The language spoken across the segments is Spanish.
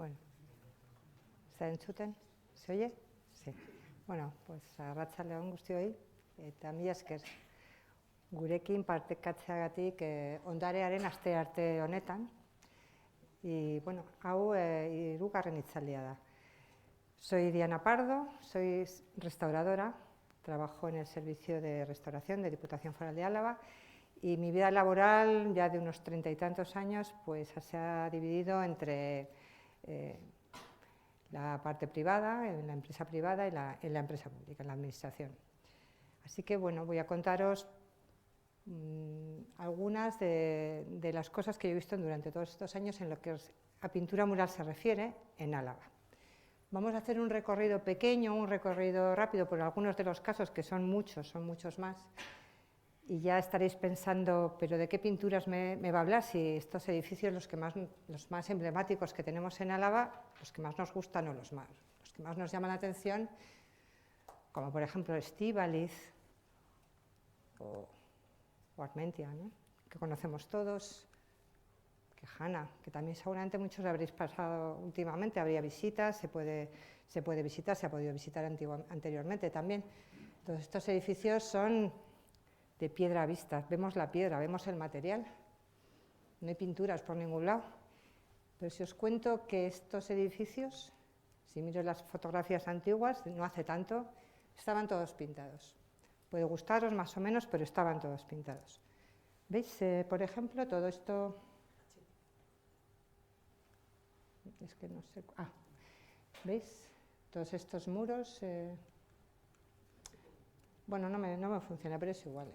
Bueno, ¿está entzuten? ¿Se oye? Sí. Bueno, pues arratsaldeon guztioi, eta mila esker gurekin partekatzeagatik ondarearen astearte honetan. Y bueno, hau hirugarren hitzaldia da. Soy Diana Pardo, soy restauradora, trabajo en el Servicio de Restauración de Diputación Foral de Álava y mi vida laboral, ya de unos 30 y tantos años, pues se ha dividido entre la parte privada, en la empresa privada y en la empresa pública, en la administración. Así que bueno, voy a contaros algunas de las cosas que yo he visto durante todos estos años en lo que a pintura mural se refiere en Álava. Vamos a hacer un recorrido pequeño, un recorrido rápido por algunos de los casos, que son muchos más, y ya estaréis pensando, ¿pero de qué pinturas me va a hablar? Si estos edificios, los más emblemáticos que tenemos en Álava, los que más nos gustan o los que más nos llaman la atención, como por ejemplo Estíbaliz o Armentia, ¿no?, que conocemos todos, Quejana, que también seguramente muchos habréis pasado últimamente, habría visitas, se puede visitar, se ha podido visitar anteriormente también. Todos estos edificios son de piedra a vista, vemos la piedra, vemos el material, no hay pinturas por ningún lado. Pero si os cuento que estos edificios, si miro las fotografías antiguas, no hace tanto, estaban todos pintados. Puede gustaros más o menos, pero estaban todos pintados. ¿Veis? Por ejemplo, todo esto... Es que no sé... ¿Veis? Todos estos muros... Bueno, no me funciona, pero es igual.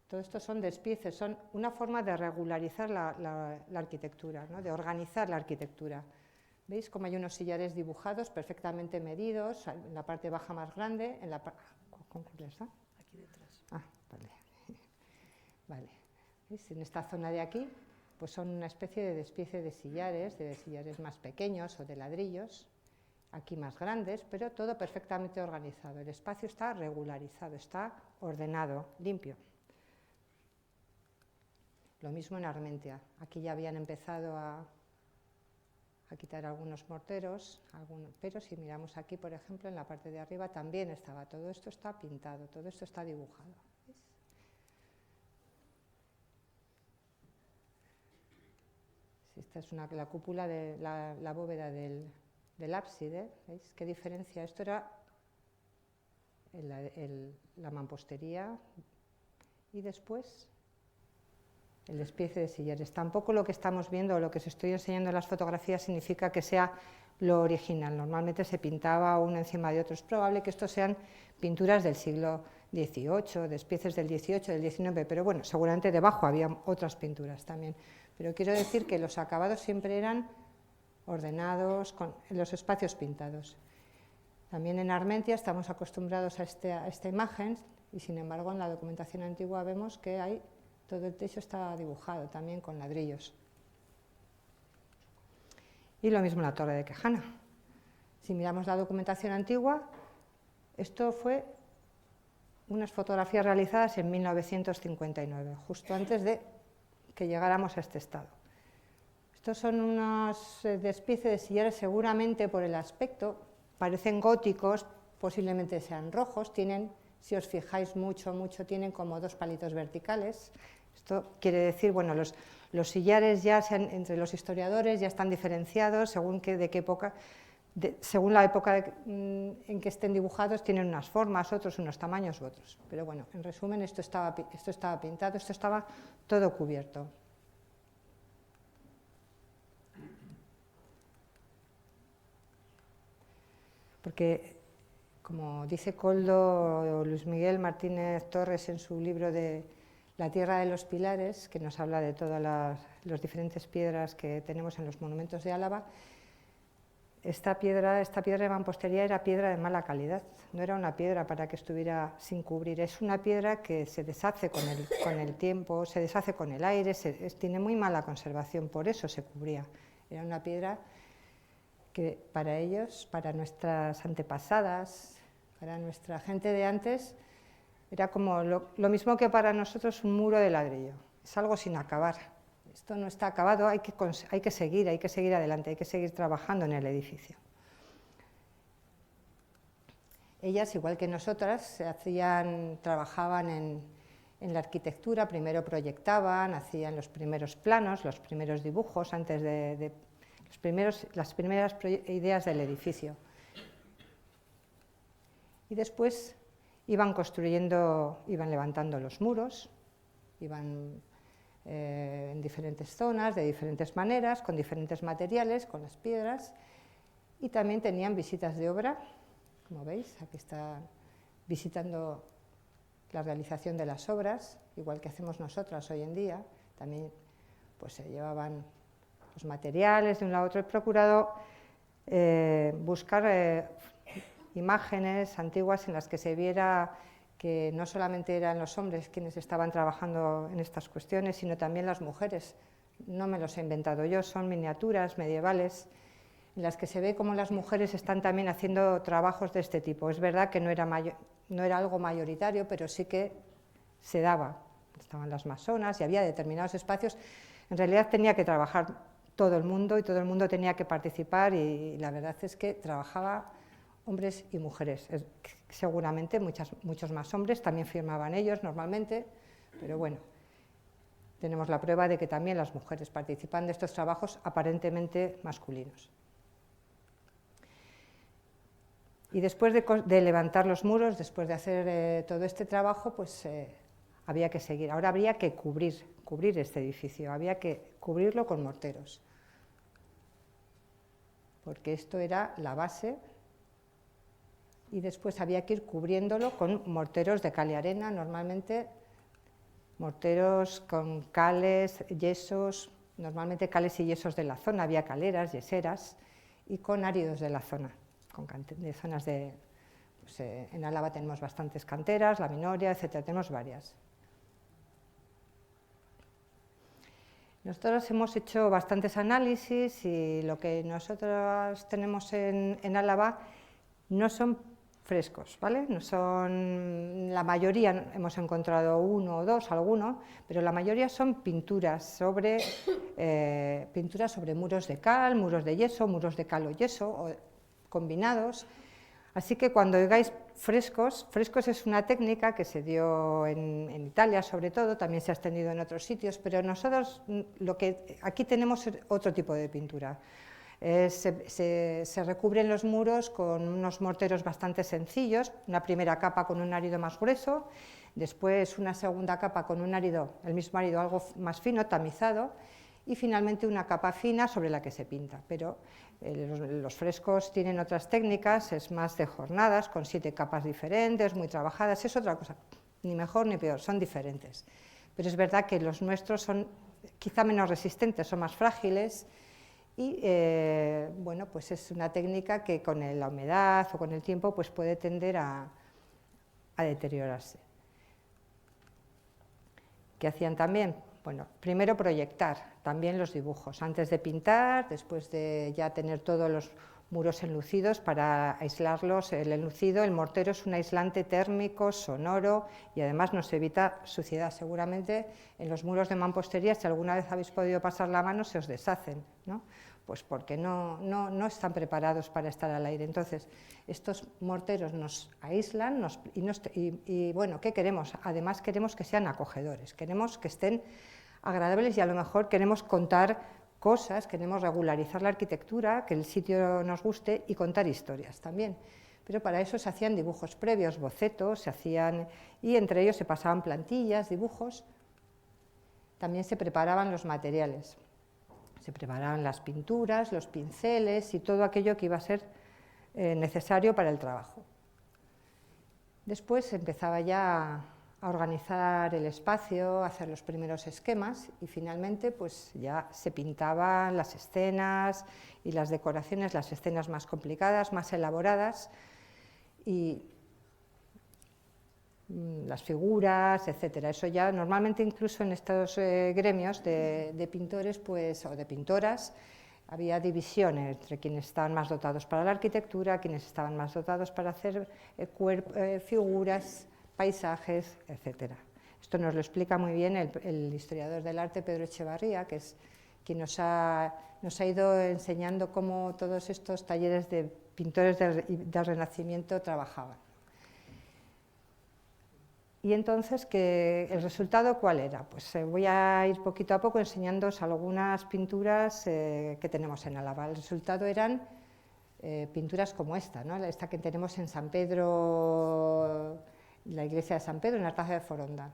Todo esto son despieces, son una forma de regularizar la arquitectura, ¿no?, de organizar la arquitectura. ¿Veis cómo hay unos sillares dibujados, perfectamente medidos, en la parte baja más grande, en la ¿Cuál está? Aquí detrás. Vale. Vale. ¿Veis? En esta zona de aquí, pues son una especie de despiece de sillares más pequeños o de ladrillos, aquí más grandes, pero todo perfectamente organizado. El espacio está regularizado, está ordenado, limpio. Lo mismo en Armentia. Aquí ya habían empezado a quitar algunos morteros, pero si miramos aquí, por ejemplo, en la parte de arriba también estaba, todo esto está pintado, todo esto está dibujado. ¿Veis? Esta es la cúpula de la bóveda del ábside, ¿veis qué diferencia? Esto era la mampostería y después el despiece de sillares. Tampoco lo que estamos viendo o lo que os estoy enseñando en las fotografías significa que sea lo original. Normalmente se pintaba uno encima de otro. Es probable que estos sean pinturas del siglo XVIII, despieces del XVIII, del XIX, pero bueno, seguramente debajo había otras pinturas también. Pero quiero decir que los acabados siempre eran ordenados, con los espacios pintados. También en Armentia estamos acostumbrados a esta imagen y sin embargo en la documentación antigua vemos que todo el techo está dibujado también con ladrillos. Y lo mismo en la Torre de Quejana. Si miramos la documentación antigua, esto fue unas fotografías realizadas en 1959, justo antes de que llegáramos a este estado. Estos son unos despiece de sillares, seguramente por el aspecto, parecen góticos, posiblemente sean rojos, tienen, si os fijáis mucho, tienen como dos palitos verticales. Esto quiere decir, bueno, los sillares ya entre los historiadores ya están diferenciados según de qué época, según la época en que estén dibujados, tienen unas formas, otros unos tamaños u otros. Pero bueno, en resumen, esto estaba pintado, esto estaba todo cubierto. Porque, como dice Koldo o Luis Miguel Martínez Torres en su libro de La tierra de los pilares, que nos habla de todas las diferentes piedras que tenemos en los monumentos de Álava, esta piedra de mampostería era piedra de mala calidad, no era una piedra para que estuviera sin cubrir, es una piedra que se deshace con el tiempo, se deshace con el aire, tiene muy mala conservación, por eso se cubría. Era una piedra que para ellos, para nuestras antepasadas, para nuestra gente de antes, era como lo mismo que para nosotros un muro de ladrillo, es algo sin acabar. esto no está acabado, hay que seguir adelante, hay que seguir trabajando en el edificio. Ellas, igual que nosotras, trabajaban en la arquitectura, primero proyectaban, hacían los primeros planos, los primeros dibujos, antes las primeras ideas del edificio. Y después iban construyendo, iban levantando los muros, iban en diferentes zonas, de diferentes maneras, con diferentes materiales, con las piedras, y también tenían visitas de obra. Como veis, aquí está visitando la realización de las obras, igual que hacemos nosotras hoy en día. También pues, se llevaban los materiales de un lado a otro. He procurado buscar imágenes antiguas en las que se viera que no solamente eran los hombres quienes estaban trabajando en estas cuestiones, sino también las mujeres. No me los he inventado yo, son miniaturas medievales en las que se ve cómo las mujeres están también haciendo trabajos de este tipo. Es verdad que no era algo mayoritario, pero sí que se daba. Estaban las masonas y había determinados espacios. En realidad tenía que trabajar todo el mundo y todo el mundo tenía que participar y la verdad es que trabajaba hombres y mujeres. Seguramente muchos más hombres, también firmaban ellos normalmente, pero bueno, tenemos la prueba de que también las mujeres participan de estos trabajos aparentemente masculinos. Y después de levantar los muros, después de hacer todo este trabajo, pues había que seguir. Ahora habría que cubrir este edificio, había que cubrirlo con morteros, porque esto era la base, y después había que ir cubriéndolo con morteros de cal y arena, normalmente morteros con cales, yesos, normalmente cales y yesos de la zona, había caleras, yeseras, y con áridos de la zona. De zonas pues, en Álava tenemos bastantes canteras, la Minoria, etcétera, tenemos varias. Nosotros hemos hecho bastantes análisis y lo que nosotros tenemos en Álava no son frescos, ¿vale? No son, la mayoría, hemos encontrado uno o dos, alguno, pero la mayoría son pinturas sobre muros de cal, muros de yeso, muros de cal o yeso, combinados. Así que cuando oigáis frescos es una técnica que se dio en Italia sobre todo, también se ha extendido en otros sitios, pero nosotros lo que aquí tenemos es otro tipo de pintura. Se recubren los muros con unos morteros bastante sencillos, una primera capa con un árido más grueso, después una segunda capa con un árido, el mismo árido algo más fino, tamizado, y finalmente una capa fina sobre la que se pinta. Pero los frescos tienen otras técnicas, es más de jornadas, con 7 capas diferentes, muy trabajadas, es otra cosa, ni mejor ni peor, son diferentes. Pero es verdad que los nuestros son quizá menos resistentes, son más frágiles y bueno, pues es una técnica que con la humedad o con el tiempo pues puede tender a deteriorarse. ¿Qué hacían también? Bueno, primero proyectar también los dibujos, antes de pintar, después de ya tener todos los muros enlucidos para aislarlos. El enlucido, el mortero es un aislante térmico, sonoro y además nos evita suciedad. Seguramente en los muros de mampostería, si alguna vez habéis podido pasar la mano, se os deshacen, ¿no? Pues porque no están preparados para estar al aire. Entonces, estos morteros nos aíslan y bueno, ¿qué queremos? Además queremos que sean acogedores, queremos que estén agradables y a lo mejor queremos contar cosas, queremos regularizar la arquitectura, que el sitio nos guste y contar historias también. Pero para eso se hacían dibujos previos, bocetos, y entre ellos se pasaban plantillas, dibujos. También se preparaban los materiales, se preparaban las pinturas, los pinceles y todo aquello que iba a ser necesario para el trabajo. Después se empezaba ya a organizar el espacio, a hacer los primeros esquemas y finalmente pues ya se pintaban las escenas y las decoraciones, las escenas más complicadas, más elaboradas y las figuras, etcétera. Eso ya normalmente incluso en estos gremios de pintores pues, o de pintoras había divisiones entre quienes estaban más dotados para la arquitectura, quienes estaban más dotados para hacer figuras, paisajes, etcétera. Esto nos lo explica muy bien el historiador del arte Pedro Echevarría, que es quien nos ha ido enseñando cómo todos estos talleres de pintores del Renacimiento trabajaban. Y entonces, ¿el resultado cuál era? Pues voy a ir poquito a poco enseñándoos algunas pinturas que tenemos en Álava. El resultado eran pinturas como esta, ¿no? Esta que tenemos en San Pedro, la iglesia de San Pedro, en Artaza de Foronda.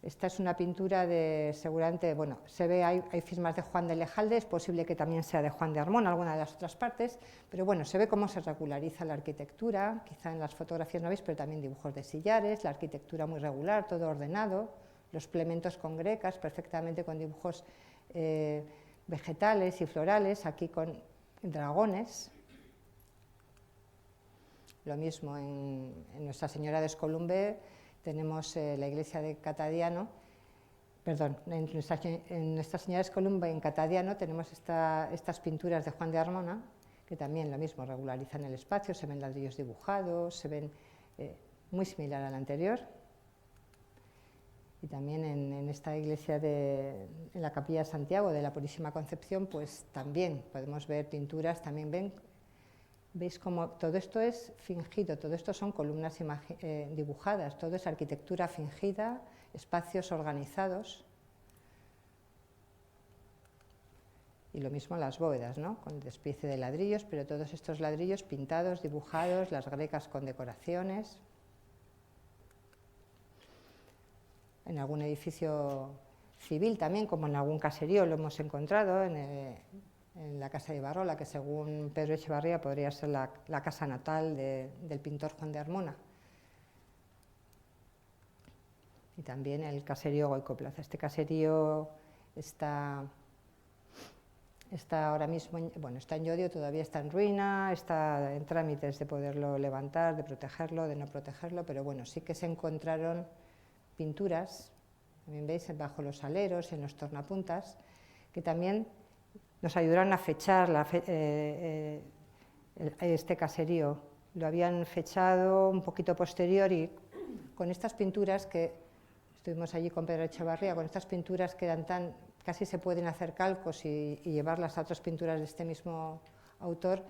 Esta es una pintura de, seguramente, bueno, se ve, hay firmas de Juan de Lejalde, es posible que también sea de Juan de Armón, alguna de las otras partes, pero bueno, se ve cómo se regulariza la arquitectura, quizá en las fotografías no veis, pero también dibujos de sillares, la arquitectura muy regular, todo ordenado, los plementos con grecas, perfectamente con dibujos vegetales y florales, aquí con dragones. Lo mismo en Nuestra Señora de Escolumbe. Tenemos la iglesia de Catadiano, perdón, en Nuestra Señora de Escolumbe, en Catadiano, tenemos estas pinturas de Juan de Armona, que también lo mismo, regularizan el espacio, se ven ladrillos dibujados, se ven muy similar al anterior. Y también en esta iglesia, en la Capilla de Santiago de la Purísima Concepción, pues también podemos ver pinturas, también veis cómo todo esto es fingido, todo esto son columnas dibujadas, todo es arquitectura fingida, espacios organizados. Y lo mismo las bóvedas, ¿no? Con despiece de ladrillos, pero todos estos ladrillos pintados, dibujados, las grecas con decoraciones. En algún edificio civil también, como en algún caserío lo hemos encontrado, en la casa de Ibarrola, que según Pedro Echevarría podría ser la casa natal del pintor Juan de Armona. Y también el caserío Goico Plaza. Este caserío está ahora mismo, bueno, está en Llodio, todavía está en ruina, está en trámites de poderlo levantar, de protegerlo, de no protegerlo, pero bueno, sí que se encontraron pinturas, también veis, bajo los aleros, en los tornapuntas, que también nos ayudaron a fechar este caserío. Lo habían fechado un poquito posterior y con estas pinturas que estuvimos allí con Pedro Echevarría, con estas pinturas que eran casi se pueden hacer calcos y llevarlas a otras pinturas de este mismo autor,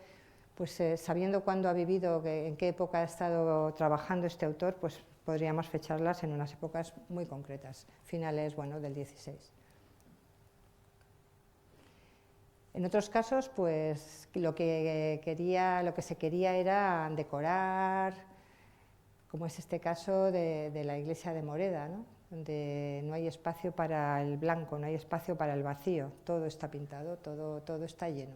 pues sabiendo cuándo ha vivido, en qué época ha estado trabajando este autor, pues podríamos fecharlas en unas épocas muy concretas, finales, bueno, del 16. En otros casos, pues lo que se quería era decorar, como es este caso de la iglesia de Moreda, ¿no? Donde no hay espacio para el blanco, no hay espacio para el vacío, todo está pintado, todo está lleno.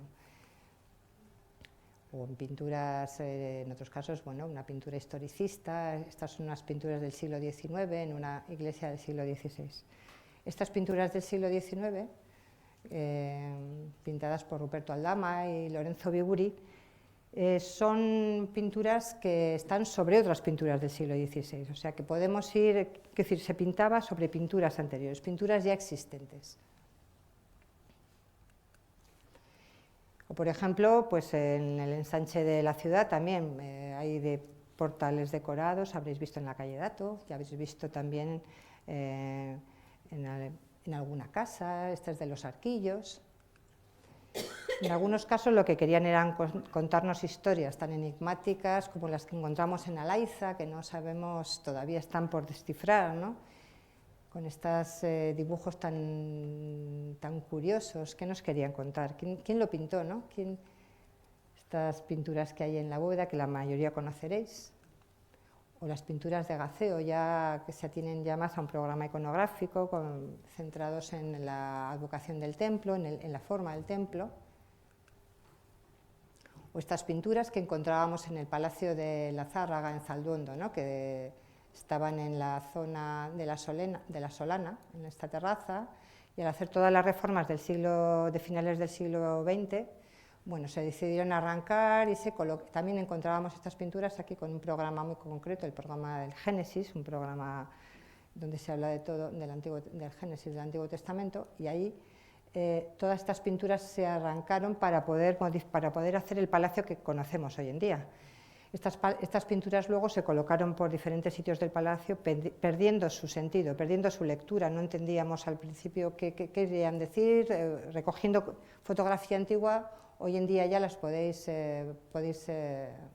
O en pinturas, en otros casos, bueno, una pintura historicista, estas son unas pinturas del siglo XIX en una iglesia del siglo XVI. Estas pinturas del siglo XIX, pintadas por Ruperto Aldama y Lorenzo Biguri, son pinturas que están sobre otras pinturas del siglo XVI, o sea que podemos ir, es decir, se pintaba sobre pinturas anteriores, pinturas ya existentes. O por ejemplo, pues en el ensanche de la ciudad también hay portales decorados, habréis visto en la calle Dato, ya habéis visto también en alguna casa, esta es de los Arquillos. En algunos casos lo que querían era contarnos historias tan enigmáticas como las que encontramos en Alaiza, que no sabemos, todavía están por descifrar, ¿no? Con estos dibujos tan curiosos, ¿qué nos querían contar? ¿Quién lo pintó, no? Estas pinturas que hay en la bóveda, que la mayoría conoceréis, o las pinturas de Gaceo, ya que se atienen ya más a un programa iconográfico, centrados en la advocación del templo, en la forma del templo, o estas pinturas que encontrábamos en el Palacio de la Zárraga, en Zalduondo, ¿no? Que estaban en la zona de la Solana, en esta terraza, y al hacer todas las reformas de finales del siglo XX, bueno, se decidieron arrancar y también encontrábamos estas pinturas aquí con un programa muy concreto, el programa del Génesis, un programa donde se habla de todo del Génesis del Antiguo Testamento, y ahí todas estas pinturas se arrancaron para poder hacer el palacio que conocemos hoy en día. Estas pinturas luego se colocaron por diferentes sitios del palacio, perdiendo su sentido, perdiendo su lectura. No entendíamos al principio qué querían decir, recogiendo fotografía antigua. Hoy en día ya las podéis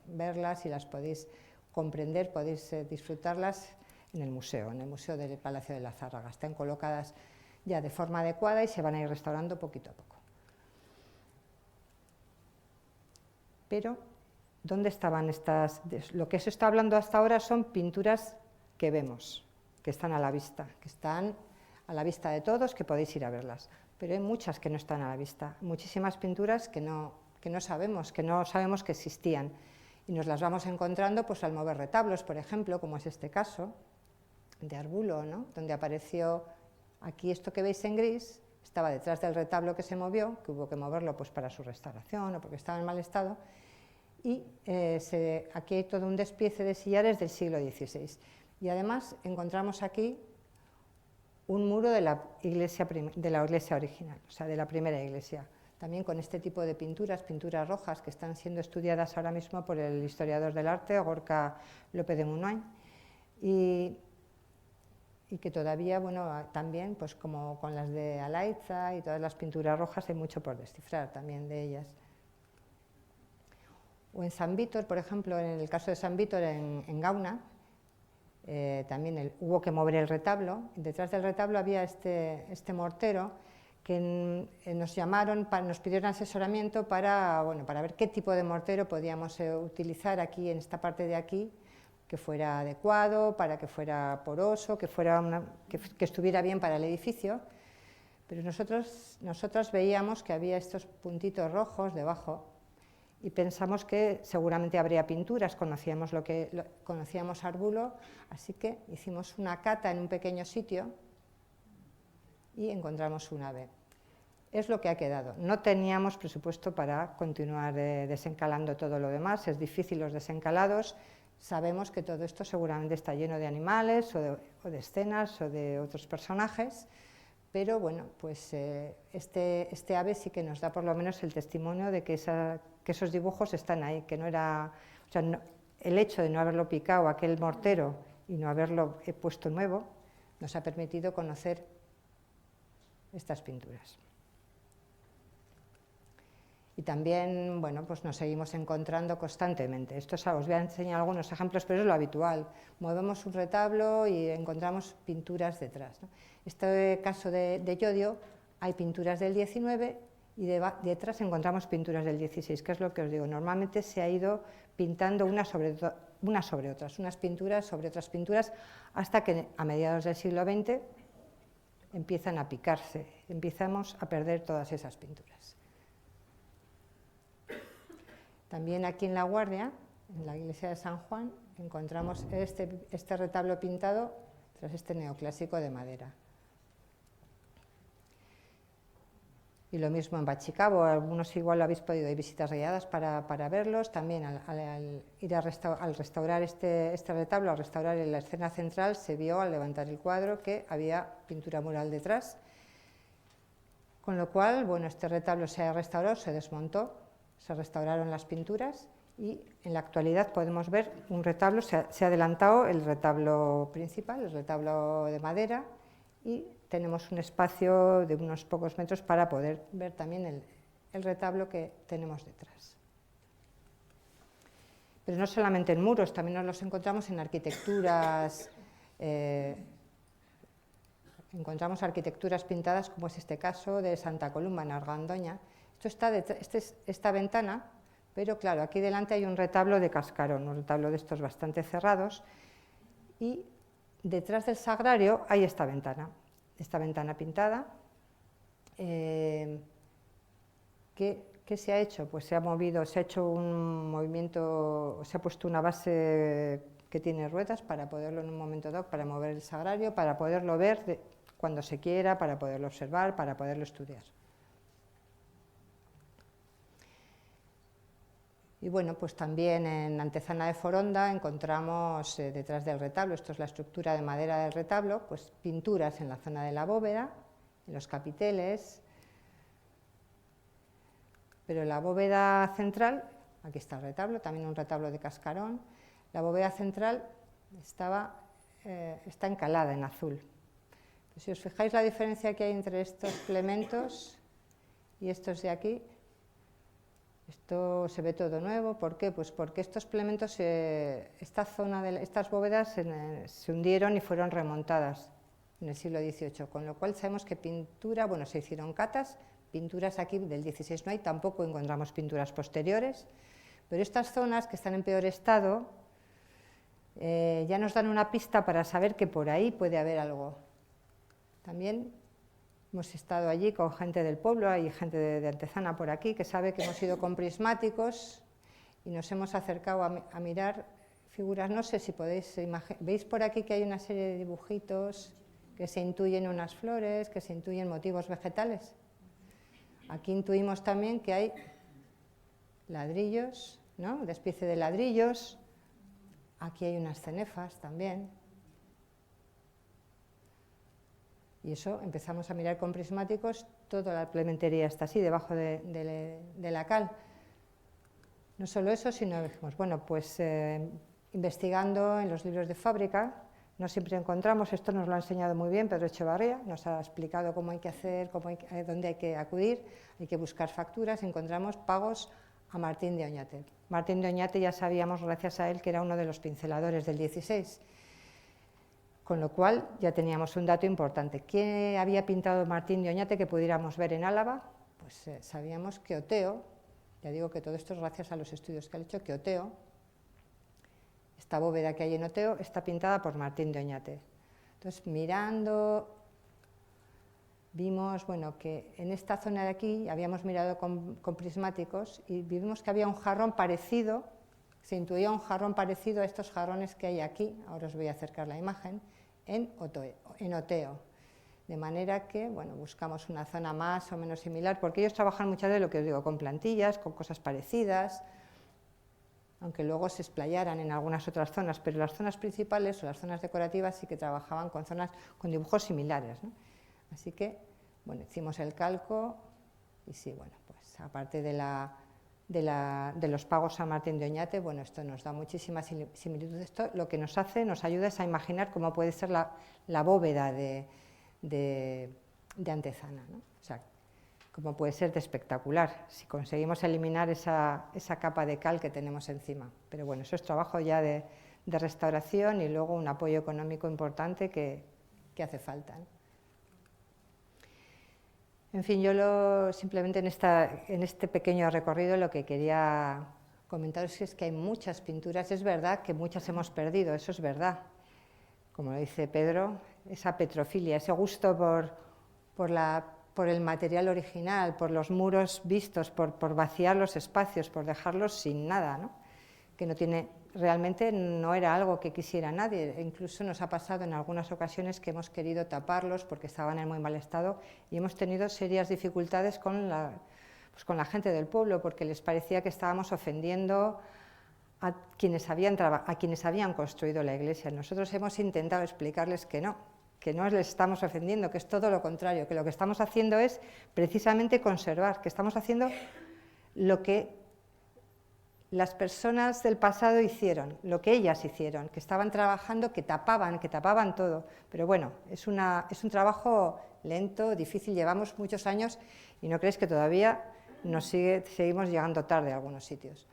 verlas y las podéis comprender, podéis disfrutarlas en el museo del Palacio de la Zárraga. Están colocadas ya de forma adecuada y se van a ir restaurando poquito a poco. Pero, ¿dónde estaban estas? Lo que se está hablando hasta ahora son pinturas que vemos, que están a la vista, de todos, que podéis ir a verlas. Pero hay muchas que no están a la vista, muchísimas pinturas que no sabemos que existían. Y nos las vamos encontrando pues, al mover retablos, por ejemplo, como es este caso de Arbulo, ¿no? Donde apareció aquí esto que veis en gris, estaba detrás del retablo que se movió, que hubo que moverlo pues, para su restauración o porque estaba en mal estado, y aquí hay todo un despiece de sillares del siglo XVI. Y además encontramos aquí un muro de la iglesia original, o sea, de la primera iglesia, también con este tipo de pinturas rojas que están siendo estudiadas ahora mismo por el historiador del arte, Gorka López de Munain, y que todavía, bueno, también, pues como con las de Alaitza y todas las pinturas rojas, hay mucho por descifrar también de ellas. O en San Vítor, por ejemplo, en el caso de San Vítor en Gauna, también hubo que mover el retablo. Detrás del retablo había este mortero que nos llamaron, nos pidieron asesoramiento para ver qué tipo de mortero podíamos utilizar aquí, en esta parte de aquí, que fuera adecuado, para que fuera poroso, que estuviera bien para el edificio. Pero nosotros veíamos que había estos puntitos rojos debajo y pensamos que seguramente habría pinturas, conocíamos Arbulo, así que hicimos una cata en un pequeño sitio y encontramos un ave. Es lo que ha quedado. No teníamos presupuesto para continuar desencalando todo lo demás, es difícil los desencalados. Sabemos que todo esto seguramente está lleno de animales o de escenas o de otros personajes, pero bueno, pues este ave sí que nos da por lo menos el testimonio de que esos dibujos están ahí, que no era, o sea, el hecho de no haberlo picado aquel mortero y no haberlo puesto nuevo, nos ha permitido conocer estas pinturas. Y también, bueno, pues nos seguimos encontrando constantemente. Os voy a enseñar algunos ejemplos, pero es lo habitual. Movemos un retablo y encontramos pinturas detrás, ¿no? Este caso de Llodio, hay pinturas del 19 y detrás encontramos pinturas del 16, que es lo que os digo. Normalmente se ha ido pintando unas sobre otras, unas pinturas sobre otras pinturas, hasta que a mediados del siglo XX empiezan a picarse, empezamos a perder todas esas pinturas. También aquí en La Guardia, en la iglesia de San Juan, encontramos este retablo pintado tras este neoclásico de madera. Y lo mismo en Bachicabo, algunos igual lo habéis podido, hay visitas guiadas para verlos. También al restaurar este retablo, al restaurar la escena central, se vio al levantar el cuadro que había pintura mural detrás. Con lo cual, bueno, este retablo se ha restaurado, se desmontó, se restauraron las pinturas y en la actualidad podemos ver un retablo, se ha adelantado el retablo principal, el retablo de madera, y tenemos un espacio de unos pocos metros para poder ver también el retablo que tenemos detrás. Pero no solamente en muros, también nos los encontramos en arquitecturas, encontramos arquitecturas pintadas, como es este caso de Santa Columba en Argandoña. Esta ventana, pero claro, aquí delante hay un retablo de cascarón, un retablo de estos bastante cerrados, y detrás del sagrario hay esta ventana pintada. ¿Qué se ha hecho? Pues se ha hecho un movimiento, se ha puesto una base que tiene ruedas para poderlo en un momento dado, para mover el sagrario, para poderlo ver cuando se quiera, para poderlo observar, para poderlo estudiar. Y bueno, pues también en Antezana de Foronda encontramos detrás del retablo, esto es la estructura de madera del retablo, pues pinturas en la zona de la bóveda, en los capiteles, pero la bóveda central aquí está el retablo, también un retablo de cascarón. La bóveda central está encalada en azul. Pues si os fijáis la diferencia que hay entre estos plementos y estos de aquí, esto se ve todo nuevo. ¿Por qué? Pues porque estos plementos, estas bóvedas se hundieron y fueron remontadas en el siglo XVIII, con lo cual sabemos que pintura, bueno, se hicieron catas, pinturas aquí del XVI no hay, tampoco encontramos pinturas posteriores, pero estas zonas que están en peor estado ya nos dan una pista para saber que por ahí puede haber algo. También hemos estado allí con gente del pueblo, hay gente de Antezana por aquí que sabe que hemos ido con prismáticos y nos hemos acercado a mirar figuras. No sé si podéis imaginar, veis por aquí que hay una serie de dibujitos que se intuyen unas flores, que se intuyen motivos vegetales. Aquí intuimos también que hay ladrillos, ¿no? Despiece de ladrillos. Aquí hay unas cenefas también. Y eso empezamos a mirar con prismáticos, toda la plementería está así, debajo de la cal. No solo eso, sino dijimos, bueno, pues investigando en los libros de fábrica, no siempre encontramos, esto nos lo ha enseñado muy bien Pedro Echevarría, nos ha explicado cómo hay que hacer, dónde hay que acudir, hay que buscar facturas, encontramos pagos a Martín de Oñate. Martín de Oñate ya sabíamos, gracias a él, que era uno de los pinceladores del XVI, con lo cual ya teníamos un dato importante. ¿Qué había pintado Martín de Oñate que pudiéramos ver en Álava? Pues sabíamos que Oteo, ya digo que todo esto es gracias a los estudios que ha hecho, que Oteo, esta bóveda que hay en Oteo, está pintada por Martín de Oñate. Entonces, mirando, vimos, bueno, que en esta zona de aquí, habíamos mirado con prismáticos y vimos que había un jarrón parecido, se intuía un jarrón parecido a estos jarrones que hay aquí, ahora os voy a acercar la imagen, en Oteo. De manera que, bueno, buscamos una zona más o menos similar, porque ellos trabajan muchas veces, lo que os digo, con plantillas, con cosas parecidas, aunque luego se explayaran en algunas otras zonas, pero las zonas principales o las zonas decorativas sí que trabajaban con zonas con dibujos similares, ¿no? Así que, bueno, hicimos el calco y sí, bueno, pues aparte de los pagos a Martín de Oñate, bueno, esto nos da muchísima similitud. Esto lo que nos ayuda es a imaginar cómo puede ser la bóveda de Antezana, ¿no? O sea, cómo puede ser de espectacular si conseguimos eliminar esa capa de cal que tenemos encima. Pero bueno, eso es trabajo ya de restauración y luego un apoyo económico importante que hace falta, ¿no? En fin, yo simplemente en este pequeño recorrido lo que quería comentaros es que hay muchas pinturas. Es verdad que muchas hemos perdido, eso es verdad. Como lo dice Pedro, esa petrofilia, ese gusto por el material original, por los muros vistos, por vaciar los espacios, por dejarlos sin nada, ¿no? Que realmente no era algo que quisiera nadie. E incluso nos ha pasado en algunas ocasiones que hemos querido taparlos porque estaban en muy mal estado y hemos tenido serias dificultades con la gente del pueblo porque les parecía que estábamos ofendiendo a quienes habían construido la iglesia. Nosotros hemos intentado explicarles que no les estamos ofendiendo, que es todo lo contrario, que lo que estamos haciendo es precisamente conservar, que estamos haciendo lo que las personas del pasado hicieron, lo que ellas hicieron, que estaban trabajando, que tapaban todo. Pero bueno, es un trabajo lento, difícil, llevamos muchos años y no creéis que todavía seguimos llegando tarde a algunos sitios.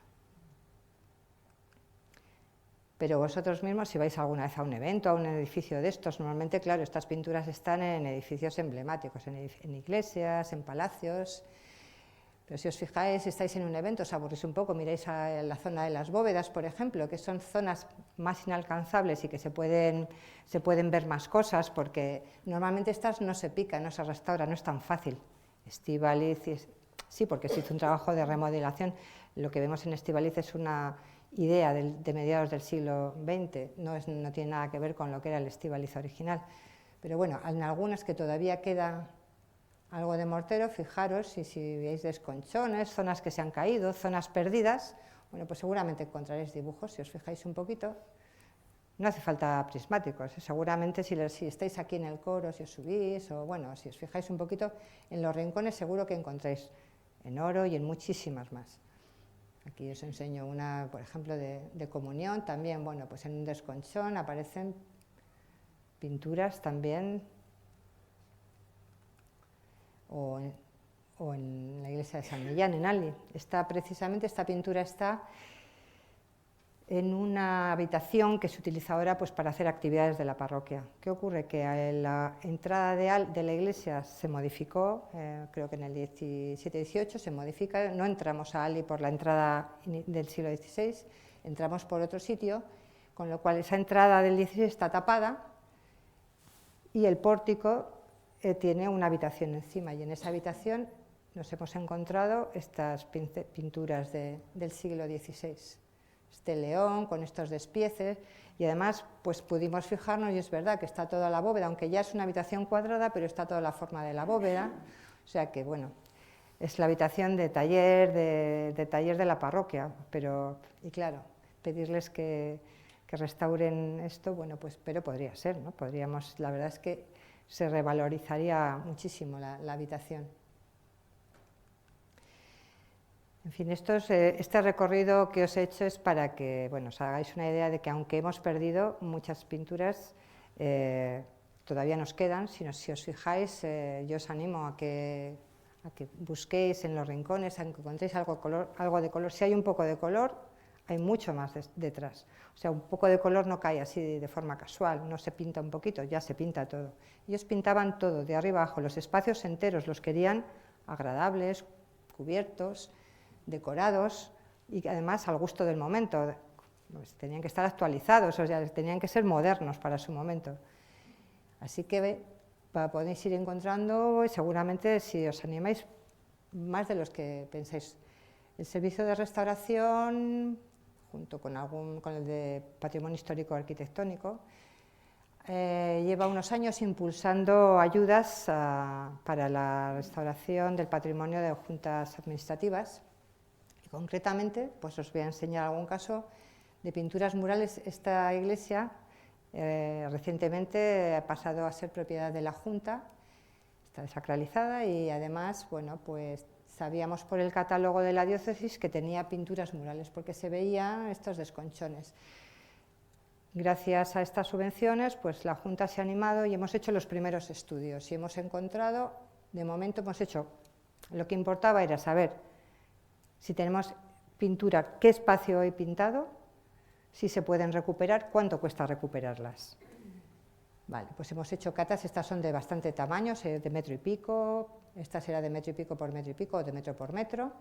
Pero vosotros mismos, si vais alguna vez a un evento, a un edificio de estos, normalmente, claro, estas pinturas están en edificios emblemáticos, en iglesias, en palacios. Pero si os fijáis, si estáis en un evento, os aburrís un poco, miráis a la zona de las bóvedas, por ejemplo, que son zonas más inalcanzables y que se pueden ver más cosas, porque normalmente estas no se pican, no se restauran, no es tan fácil. Estíbaliz, sí, porque se hizo un trabajo de remodelación. Lo que vemos en Estíbaliz es una idea de mediados del siglo XX, no tiene nada que ver con lo que era el Estíbaliz original. Pero bueno, en algunas que todavía queda algo de mortero, fijaros, y si veis desconchones, zonas que se han caído, zonas perdidas, bueno, pues seguramente encontraréis dibujos, si os fijáis un poquito. No hace falta prismáticos, seguramente si estáis aquí en el coro, si os subís, o bueno, si os fijáis un poquito, en los rincones seguro que encontráis en oro y en muchísimas más. Aquí os enseño una, por ejemplo, de comunión también. Bueno, pues en un desconchón aparecen pinturas también, o en la iglesia de San Millán, en Ali. Precisamente esta pintura está en una habitación que se utiliza ahora pues, para hacer actividades de la parroquia. ¿Qué ocurre? Que la entrada de la iglesia se modificó, creo que en el 17-18 se modifica, no entramos a Ali por la entrada del siglo XVI, entramos por otro sitio, con lo cual esa entrada del XVI está tapada y el pórtico tiene una habitación encima, y en esa habitación nos hemos encontrado estas pinturas del siglo XVI. Este león con estos despieces, y además pues pudimos fijarnos, y es verdad que está toda la bóveda, aunque ya es una habitación cuadrada, pero está toda la forma de la bóveda, o sea que bueno, es la habitación de taller de la parroquia, y claro, pedirles que restauren esto, bueno, pues pero podría ser, ¿no? Podríamos, la verdad es que se revalorizaría muchísimo la habitación. En fin, este recorrido que os he hecho es para que bueno, os hagáis una idea de que aunque hemos perdido muchas pinturas, todavía nos quedan. Si os fijáis, yo os animo a que busquéis en los rincones, a que encontréis algo de color. Si hay un poco de color, hay mucho más detrás. O sea, un poco de color no cae así de forma casual, no se pinta un poquito, ya se pinta todo. Ellos pintaban todo, de arriba abajo, los espacios enteros los querían agradables, cubiertos, decorados y además al gusto del momento, pues tenían que estar actualizados, o sea, tenían que ser modernos para su momento. Así que podéis ir encontrando, seguramente si os animáis, más de los que pensáis. El servicio de restauración, junto con el de Patrimonio Histórico Arquitectónico, lleva unos años impulsando ayudas para la restauración del patrimonio de juntas administrativas. Y concretamente, pues os voy a enseñar algún caso de pinturas murales. Esta iglesia recientemente ha pasado a ser propiedad de la Junta, está desacralizada y además, bueno, pues sabíamos por el catálogo de la diócesis que tenía pinturas murales porque se veían estos desconchones. Gracias a estas subvenciones, pues la Junta se ha animado y hemos hecho los primeros estudios y hemos encontrado, de momento hemos hecho, lo que importaba era saber si tenemos pintura, qué espacio hay pintado, si se pueden recuperar, cuánto cuesta recuperarlas. Vale, pues hemos hecho catas, estas son de bastante tamaño, de metro y pico, esta será de metro y pico por metro y pico, o de metro por metro.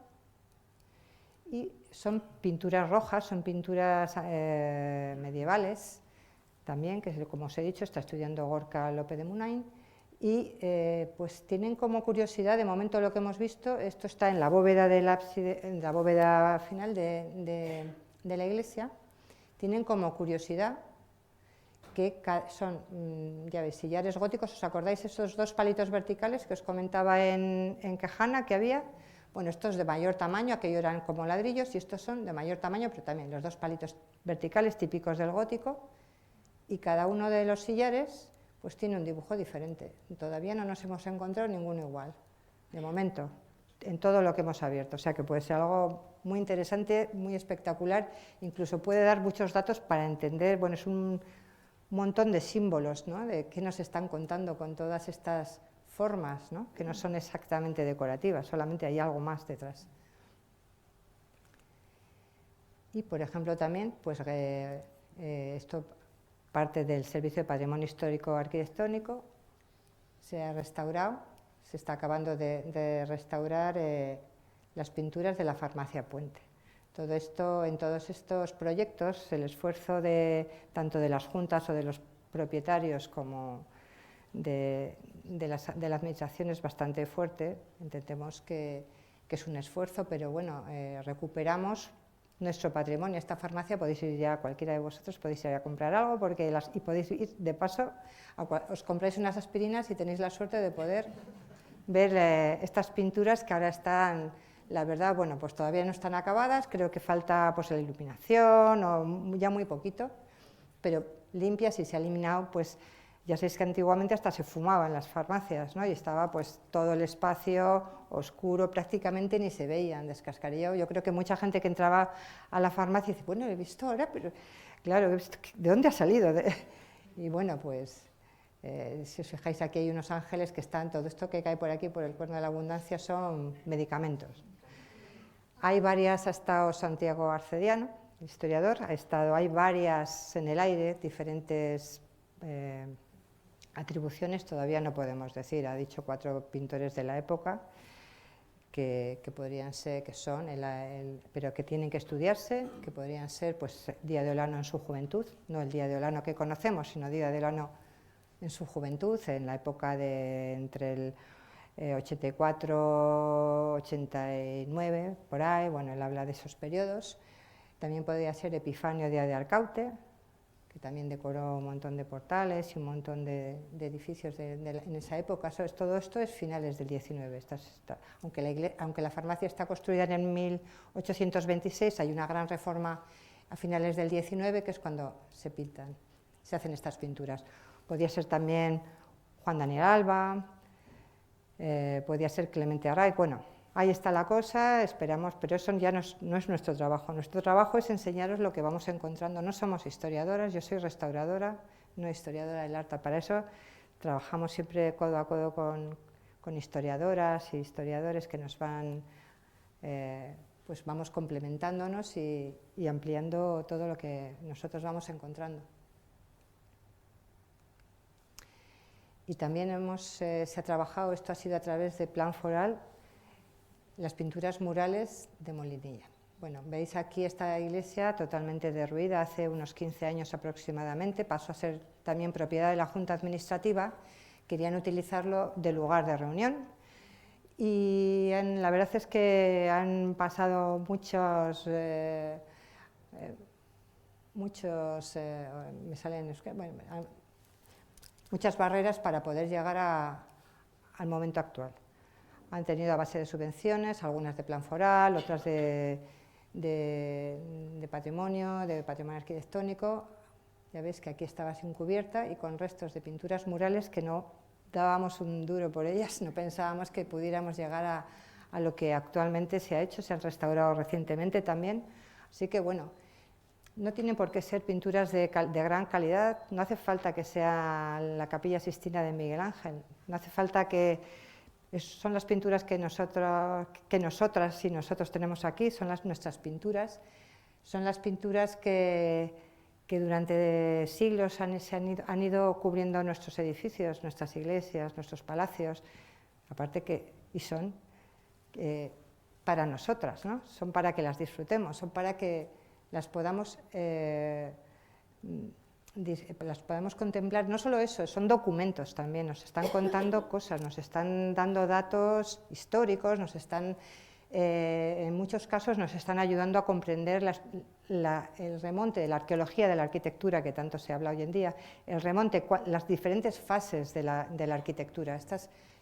Y son pinturas rojas, son pinturas medievales también, que como os he dicho, está estudiando Gorka López de Munain. Y pues tienen como curiosidad, de momento lo que hemos visto, esto está en la bóveda del ábside, en la bóveda final de la iglesia, tienen como curiosidad que son, ya veis, sillares góticos. ¿Os acordáis esos dos palitos verticales que os comentaba en Quejana que había? Bueno, estos de mayor tamaño, aquellos eran como ladrillos, y estos son de mayor tamaño, pero también los dos palitos verticales típicos del gótico, y cada uno de los sillares pues tiene un dibujo diferente. Todavía no nos hemos encontrado ninguno igual, de momento, en todo lo que hemos abierto. O sea que puede ser algo muy interesante, muy espectacular, incluso puede dar muchos datos para entender, bueno, es un montón de símbolos, ¿no?, de qué nos están contando con todas estas formas, ¿no?, que no son exactamente decorativas, solamente hay algo más detrás. Y, por ejemplo, también, pues esto parte del Servicio de Patrimonio Histórico Arquitectónico, se ha restaurado, se está acabando de restaurar las pinturas de la Farmacia Puente. Todo esto, en todos estos proyectos, el esfuerzo tanto de las juntas o de los propietarios como de la administración es bastante fuerte. Entendemos que es un esfuerzo, pero bueno, recuperamos nuestro patrimonio. Esta farmacia podéis ir ya, cualquiera de vosotros podéis ir a comprar algo, y podéis ir de paso, os compráis unas aspirinas y tenéis la suerte de poder ver estas pinturas que ahora están, la verdad, bueno, pues todavía no están acabadas, creo que falta pues la iluminación o ya muy poquito, pero limpias, y se ha eliminado pues Ya sabéis que antiguamente hasta se fumaba en las farmacias, ¿no? Y estaba pues todo el espacio oscuro, prácticamente ni se veían, descascarillado. Yo creo que mucha gente que entraba a la farmacia dice, bueno, lo he visto ahora, pero claro, ¿de dónde ha salido? Y bueno, pues si os fijáis aquí hay unos ángeles que están, todo esto que cae por aquí, por el cuerno de la abundancia, son medicamentos. Hay varias, ha estado Santiago Arcediano, historiador, hay varias en el aire, diferentes atribuciones, todavía no podemos decir, ha dicho 4 pintores de la época que podrían ser, que son, pero que tienen que estudiarse, que podrían ser pues Díaz de Olano en su juventud, no el Díaz de Olano que conocemos, sino Díaz de Olano en su juventud, en la época de entre el 84, 89, por ahí, bueno, él habla de esos periodos. También podría ser Epifanio Díaz de Arcaute, que también decoró un montón de portales y un montón de edificios en esa época. Todo esto es finales del 19. Aunque la farmacia está construida en 1826, hay una gran reforma a finales del 19, que es cuando se pintan, se hacen estas pinturas. Podría ser también Juan Daniel Alba, podría ser Clemente Arraiz. Bueno, ahí está la cosa, esperamos, pero eso ya no es nuestro trabajo. Nuestro trabajo es enseñaros lo que vamos encontrando. No somos historiadoras, yo soy restauradora, no historiadora del arte. Para eso trabajamos siempre codo a codo con historiadoras y historiadores que nos van, pues vamos complementándonos y ampliando todo lo que nosotros vamos encontrando. Y también se ha trabajado, esto ha sido a través de Plan Foral, las pinturas murales de Molinilla. Bueno, veis aquí esta iglesia totalmente derruida, hace unos 15 años aproximadamente, pasó a ser también propiedad de la Junta Administrativa, querían utilizarlo de lugar de reunión y la verdad es que han pasado muchas barreras para poder llegar al momento actual. Han tenido a base de subvenciones, algunas de Plan Foral, otras de patrimonio arquitectónico. Ya veis que aquí estaba sin cubierta y con restos de pinturas murales que no dábamos un duro por ellas, no pensábamos que pudiéramos llegar a lo que actualmente se ha hecho, se han restaurado recientemente también. Así que bueno, no tienen por qué ser pinturas de gran calidad, no hace falta que sea la Capilla Sixtina de Miguel Ángel, no hace falta que... Son las pinturas que nosotras y nosotros tenemos aquí, son nuestras pinturas, son las pinturas que durante siglos han ido cubriendo nuestros edificios, nuestras iglesias, nuestros palacios, aparte y son para nosotras, ¿no? Son para que las disfrutemos, son para que las podamos contemplar. No solo eso, son documentos también, nos están contando cosas, nos están dando datos históricos, en muchos casos nos están ayudando a comprender el remonte de la arqueología de la arquitectura, que tanto se habla hoy en día, las diferentes fases de la arquitectura.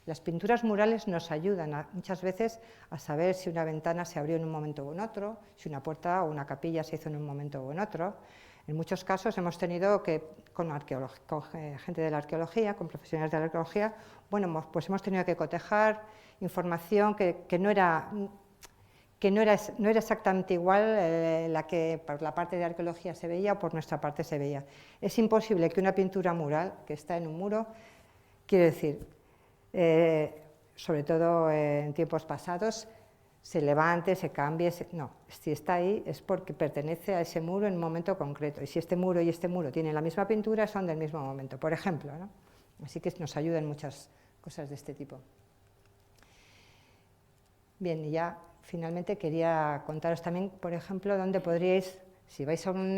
Las pinturas murales nos ayudan muchas veces a saber si una ventana se abrió en un momento o en otro, si una puerta o una capilla se hizo en un momento o en otro. En muchos casos hemos tenido que, con gente de la arqueología, con profesionales de la arqueología, bueno, pues hemos tenido que cotejar información que no era exactamente igual la que por la parte de arqueología se veía o por nuestra parte se veía. Es imposible que una pintura mural que está en un muro, quiero decir, sobre todo en tiempos pasados, se levante, se cambie, no, si está ahí es porque pertenece a ese muro en un momento concreto, y si este muro y este muro tienen la misma pintura, son del mismo momento, por ejemplo, ¿no? Así que nos ayudan muchas cosas de este tipo. Bien, y ya finalmente quería contaros también, por ejemplo, dónde podríais, si vais a un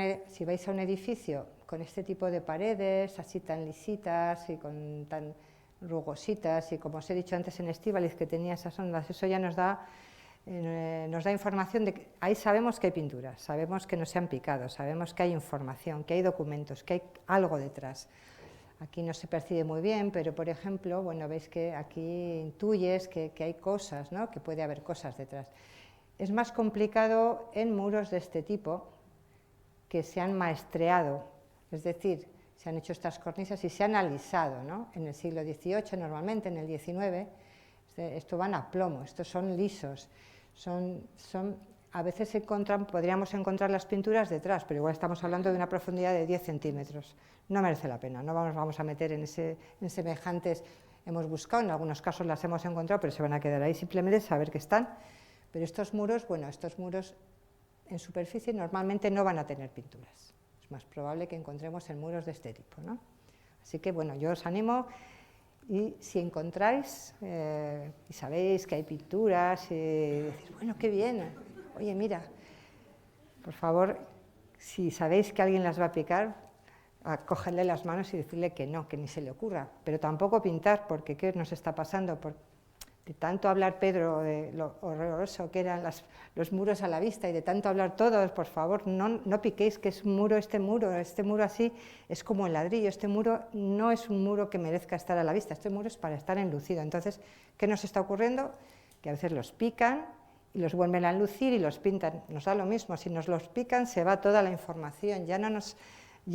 edificio con este tipo de paredes, así tan lisitas y con tan rugositas, y como os he dicho antes en Estíbaliz, que tenía esas ondas, eso ya nos da información de que ahí sabemos que hay pinturas, sabemos que no se han picado, sabemos que hay información, que hay documentos, que hay algo detrás. Aquí no se percibe muy bien, pero por ejemplo, bueno, veis que aquí intuyes que hay cosas, ¿no? Que puede haber cosas detrás. Es más complicado en muros de este tipo, que se han maestreado, es decir, se han hecho estas cornisas y se han alisado, ¿no? En el siglo XVIII, normalmente, en el XIX, esto van a plomo, estos son lisos, a veces podríamos encontrar las pinturas detrás, pero igual estamos hablando de una profundidad de 10 centímetros. No merece la pena, no vamos a meter en semejantes. Hemos buscado, en algunos casos las hemos encontrado, pero se van a quedar ahí, simplemente saber que están. Pero estos muros, bueno, estos muros en superficie normalmente no van a tener pinturas. Es más probable que encontremos en muros de este tipo, ¿no? Así que, bueno, yo os animo, y si encontráis y sabéis que hay pinturas, y decís, bueno, qué bien, oye, mira, por favor, si sabéis que alguien las va a picar, cogerle las manos y decirle que no, que ni se le ocurra, pero tampoco pintar, porque ¿qué nos está pasando? De tanto hablar Pedro de lo horroroso que eran los muros a la vista y de tanto hablar todos, por favor, no piquéis, que es un muro, este muro así es como el ladrillo, este muro no es un muro que merezca estar a la vista, este muro es para estar enlucido. Entonces, ¿qué nos está ocurriendo? Que a veces los pican y los vuelven a enlucir y los pintan, nos da lo mismo, si nos los pican se va toda la información, ya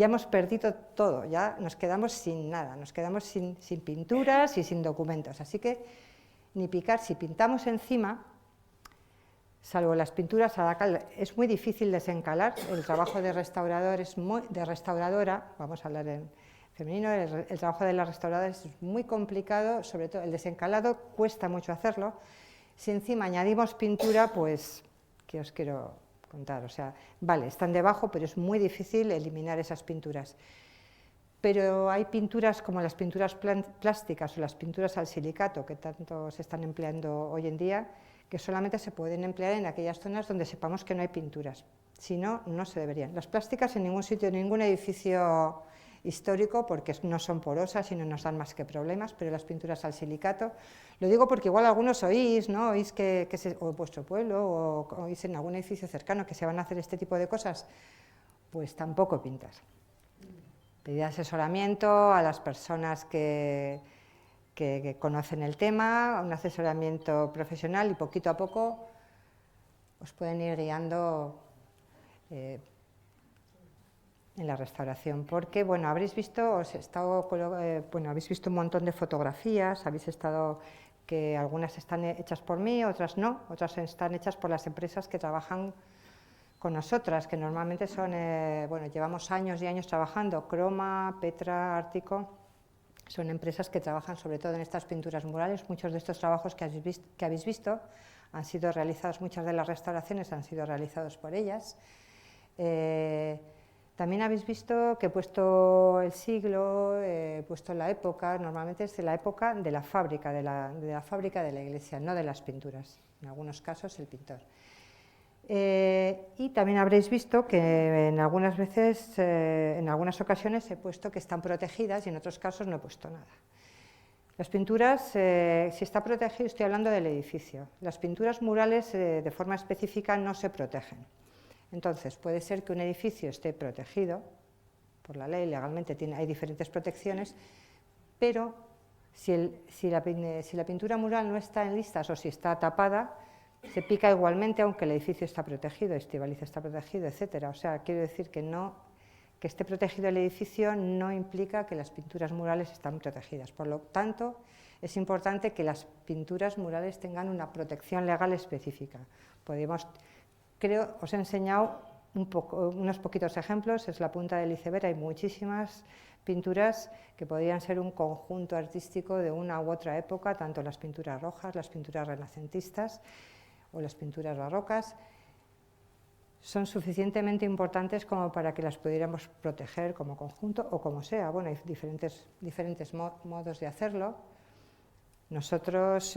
hemos perdido todo, ya nos quedamos sin nada, nos quedamos sin pinturas y sin documentos, así que ni picar. Si pintamos encima, salvo las pinturas a la cal, es muy difícil desencalar, el trabajo de restaurador de restauradora, vamos a hablar en femenino, el trabajo de la restauradora es muy complicado, sobre todo el desencalado cuesta mucho hacerlo. Si encima añadimos pintura, pues, ¿qué os quiero contar? O sea, vale, están debajo, pero es muy difícil eliminar esas pinturas. Pero hay pinturas como las pinturas plásticas o las pinturas al silicato, que tanto se están empleando hoy en día, que solamente se pueden emplear en aquellas zonas donde sepamos que no hay pinturas. Si no, no se deberían. Las plásticas en ningún sitio, en ningún edificio histórico, porque no son porosas y no nos dan más que problemas, pero las pinturas al silicato, lo digo porque igual algunos oís, ¿no? Oís o en vuestro pueblo o oís en algún edificio cercano que se van a hacer este tipo de cosas, pues tampoco pintar. Pedir asesoramiento a las personas que conocen el tema, un asesoramiento profesional, y poquito a poco os pueden ir guiando en la restauración. Porque, bueno, habréis visto, habéis visto un montón de fotografías, habéis estado que algunas están hechas por mí, otras no, otras están hechas por las empresas que trabajan con nosotras, que normalmente son, llevamos años y años trabajando, Croma, Petra, Ártico, son empresas que trabajan sobre todo en estas pinturas murales. Muchos de estos trabajos que habéis visto han sido realizados, muchas de las restauraciones han sido realizados por ellas. También habéis visto que he puesto el siglo, he puesto la época, normalmente es de la época de la fábrica, de la fábrica de la iglesia, no de las pinturas, en algunos casos el pintor. Y también habréis visto que en algunas veces, en algunas ocasiones he puesto que están protegidas y en otros casos no he puesto nada. Las pinturas, si está protegido, estoy hablando del edificio. Las pinturas murales de forma específica no se protegen. Entonces, puede ser que un edificio esté protegido por la ley, legalmente hay diferentes protecciones, pero si la pintura mural no está en listas o si está tapada, se pica igualmente aunque el edificio está protegido, Estíbaliz está protegido, etcétera. O sea, quiero decir que esté protegido el edificio no implica que las pinturas murales están protegidas. Por lo tanto, es importante que las pinturas murales tengan una protección legal específica. Os he enseñado unos poquitos ejemplos, es la punta del iceberg, hay muchísimas pinturas que podrían ser un conjunto artístico de una u otra época, tanto las pinturas rojas, las pinturas renacentistas o las pinturas barrocas, son suficientemente importantes como para que las pudiéramos proteger como conjunto o como sea. Bueno, hay diferentes modos de hacerlo. Nosotras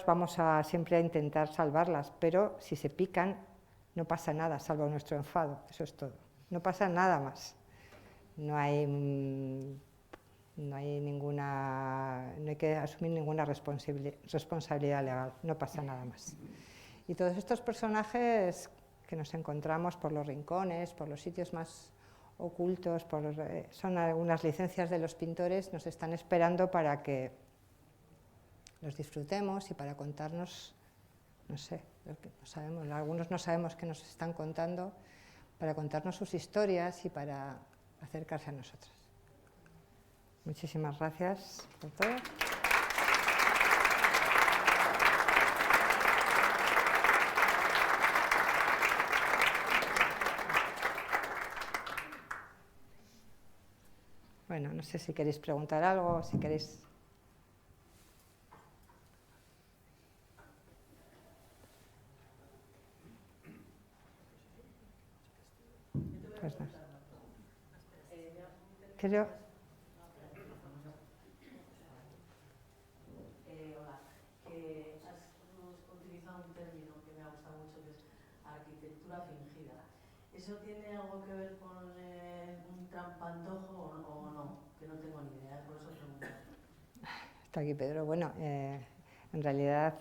vamos siempre a intentar salvarlas, pero si se pican no pasa nada, salvo nuestro enfado, eso es todo. No pasa nada más. No hay que asumir ninguna responsabilidad legal, no pasa nada más. Y todos estos personajes que nos encontramos por los rincones, por los sitios más ocultos, son algunas licencias de los pintores, nos están esperando para que los disfrutemos y para contarnos, no sé, lo que no sabemos, algunos no sabemos qué nos están contando, para contarnos sus historias y para acercarse a nosotros. Muchísimas gracias por todo. Bueno, no sé si queréis preguntar algo, si queréis... Pues no. Creo... Hola, que has utilizado un término que me ha gustado mucho, que es arquitectura fingida. ¿Eso tiene algo que ver con un trampantojo o no? Que no tengo ni idea, por eso pregunto. Está aquí Pedro. Bueno, en realidad,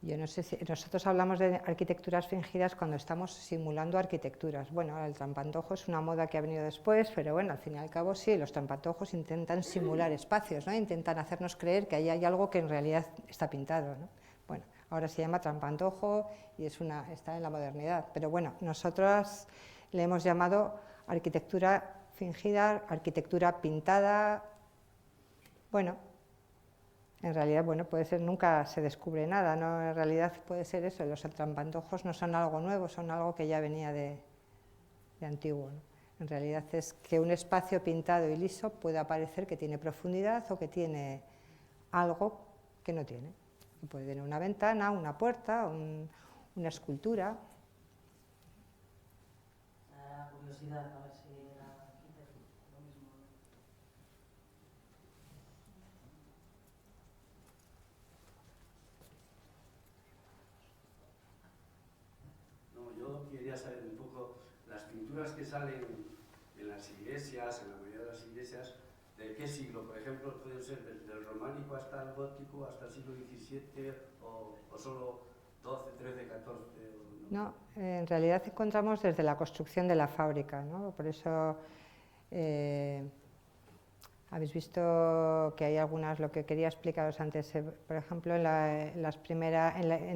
yo no sé si nosotros hablamos de arquitecturas fingidas cuando estamos simulando arquitecturas. Bueno, el trampantojo es una moda que ha venido después, pero bueno, al fin y al cabo sí, los trampantojos intentan simular espacios, ¿no? Intentan hacernos creer que ahí hay algo que en realidad está pintado, ¿no? Bueno, ahora se llama trampantojo y está en la modernidad, pero bueno, nosotros le hemos llamado arquitectura fingida, arquitectura pintada. Bueno, en realidad, bueno, puede ser, nunca se descubre nada, ¿no? En realidad puede ser eso, los trampantojos no son algo nuevo, son algo que ya venía de antiguo, ¿no? En realidad es que un espacio pintado y liso pueda parecer que tiene profundidad o que tiene algo que no tiene. Que puede tener una ventana, una puerta, una escultura. La curiosidad, a ver si era lo mismo. No, yo quería saber un poco las pinturas que salen en las iglesias, en la mayoría de las iglesias, ¿de qué siglo? Por ejemplo, pueden ser desde el románico hasta el gótico, hasta el siglo XVII, o solo XII, XIII, XIV. No, en realidad encontramos desde la construcción de la fábrica, ¿no? Por eso habéis visto que hay algunas, lo que quería explicaros antes, por ejemplo, en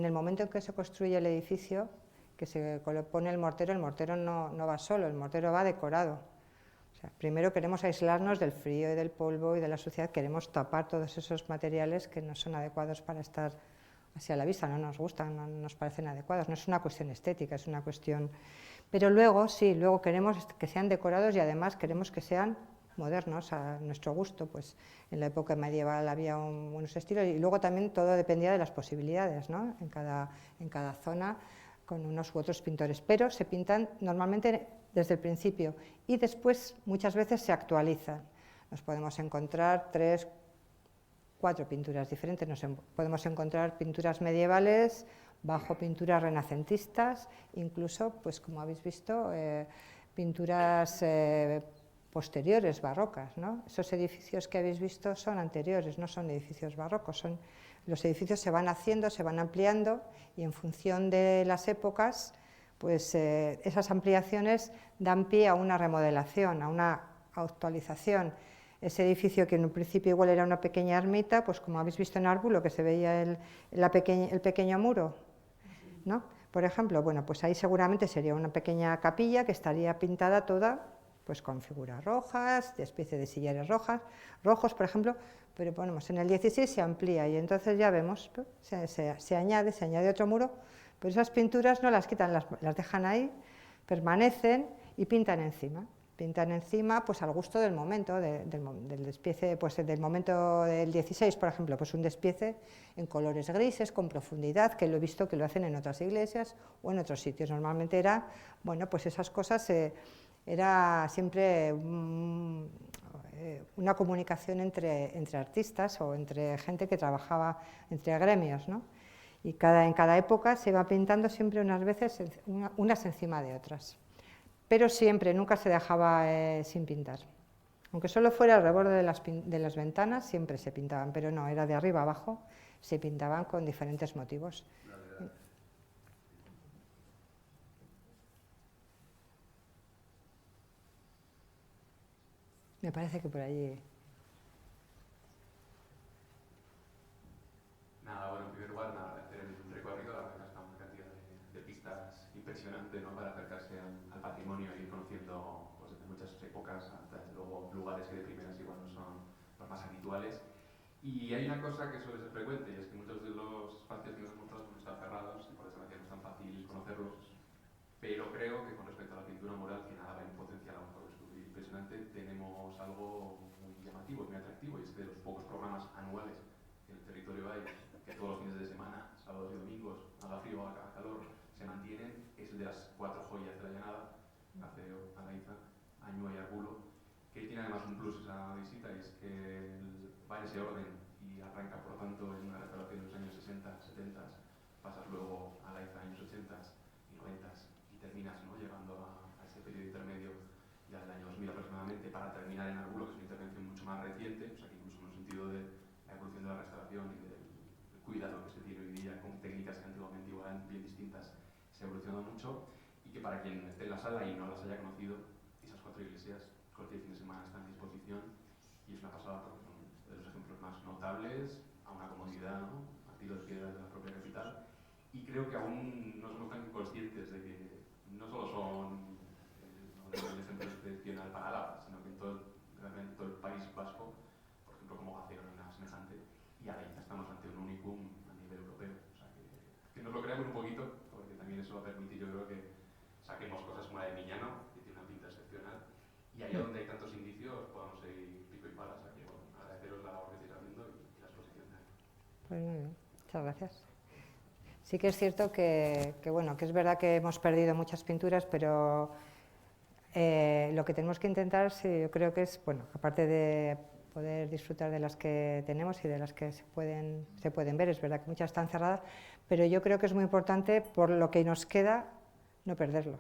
el momento en que se construye el edificio, que se pone el mortero no va solo, el mortero va decorado. O sea, primero queremos aislarnos del frío y del polvo y de la suciedad, queremos tapar todos esos materiales que no son adecuados para estar así a la vista, no nos gustan, no nos parecen adecuados, no es una cuestión estética, es una cuestión... Pero luego, sí, luego queremos que sean decorados y además queremos que sean modernos a nuestro gusto, pues en la época medieval había buenos estilos y luego también todo dependía de las posibilidades, ¿no? En cada zona con unos u otros pintores, pero se pintan normalmente desde el principio y después muchas veces se actualizan. Nos podemos encontrar 3, 4 pinturas diferentes, podemos encontrar pinturas medievales, bajo pinturas renacentistas, incluso, pues como habéis visto, pinturas posteriores, barrocas, ¿no? Esos edificios que habéis visto son anteriores, no son edificios barrocos, los edificios se van haciendo, se van ampliando y en función de las épocas, pues esas ampliaciones dan pie a una remodelación, a una actualización. Ese edificio que en un principio igual era una pequeña ermita, pues como habéis visto en Árbulo, que se veía el pequeño muro, ¿no? Por ejemplo, bueno, pues ahí seguramente sería una pequeña capilla que estaría pintada toda pues con figuras rojas, de especie de sillares rojos, por ejemplo, pero ponemos en el 16 se amplía y entonces ya vemos, se añade otro muro, pero esas pinturas no las quitan, las dejan ahí, permanecen y pintan encima pues al gusto del momento, del despiece, pues del momento del 16, por ejemplo, pues un despiece en colores grises, con profundidad, que lo he visto que lo hacen en otras iglesias o en otros sitios. Normalmente era, bueno, pues esas cosas, era siempre una comunicación entre artistas o entre gente que trabajaba, entre gremios, ¿no? Y en cada época se va pintando siempre unas veces unas encima de otras. Pero siempre, nunca se dejaba sin pintar. Aunque solo fuera alrededor de las ventanas, siempre se pintaban, pero no, era de arriba abajo, se pintaban con diferentes motivos. Me parece que por allí... Nada, bueno, en primer lugar, hacer el recorrido, la verdad es que está una cantidad de pistas impresionante, ¿no? Para acercarse al patrimonio y ir conociendo pues, muchas épocas, hasta luego lugares que de primeras igual no son los más habituales. Y hay una cosa que suele ser frecuente, y es que muchos de los espacios que nos hemos montado están cerrados y por desgracia no es tan fácil conocerlos. Pero creo que con respecto a la pintura mural, que nada, hay un potencial aún por descubrir impresionante, tenemos algo muy llamativo, muy atractivo, y es que de los pocos programas anuales que en el territorio hay, que todos los fines de semana, sábados y domingos, haga frío o haga calor, se mantienen, es el de las 4 joyas de la llanada, Aceo, Alaiza, Añua y Arbulo, que tiene además un plus esa visita, y es que va en ese orden y arranca, por lo tanto, en una restauración de los años 60, 70, pasas luego a Alaiza, años 80 y 90, y terminas, ¿no?, llegando a ese periodo intermedio ya del año 2000 aproximadamente, para terminar en Arbulo, que es una intervención mucho más reciente, o sea que incluso en el sentido de la evolución de la restauración y del cuidado que se tiene hoy día con técnicas que antiguamente igual eran bien distintas, se ha evolucionado mucho, y que para quien esté en la sala y no las haya conocido, esas 4 iglesias cualquier fin de semana están a disposición, y es una pasada porque son de los ejemplos más notables, a una comodidad, ¿no?, a tiro de piedra de la propia capital, y creo que aún no somos tan conscientes de que no solo son el ejemplo excepcional para Álava, sino que en realmente todo el País Vasco, por ejemplo, como Aceo, no hay nada semejante, y a la vez estamos ante un unicum a nivel europeo. O sea, que nos lo creamos un poquito, porque también eso va a permitir, yo creo, que saquemos cosas como la de Miñano, que tiene una pinta excepcional, y allá donde hay tantos indicios podamos seguir pico y pala. O sea, que bueno, agradeceros la labor que estáis haciendo y la exposición de ahí. Pues muy bien, muchas gracias. Sí que es cierto bueno, que es verdad que hemos perdido muchas pinturas, pero lo que tenemos que intentar, sí, yo creo que es, bueno, aparte de poder disfrutar de las que tenemos y de las que se pueden ver, es verdad que muchas están cerradas, pero yo creo que es muy importante, por lo que nos queda, no perderlo.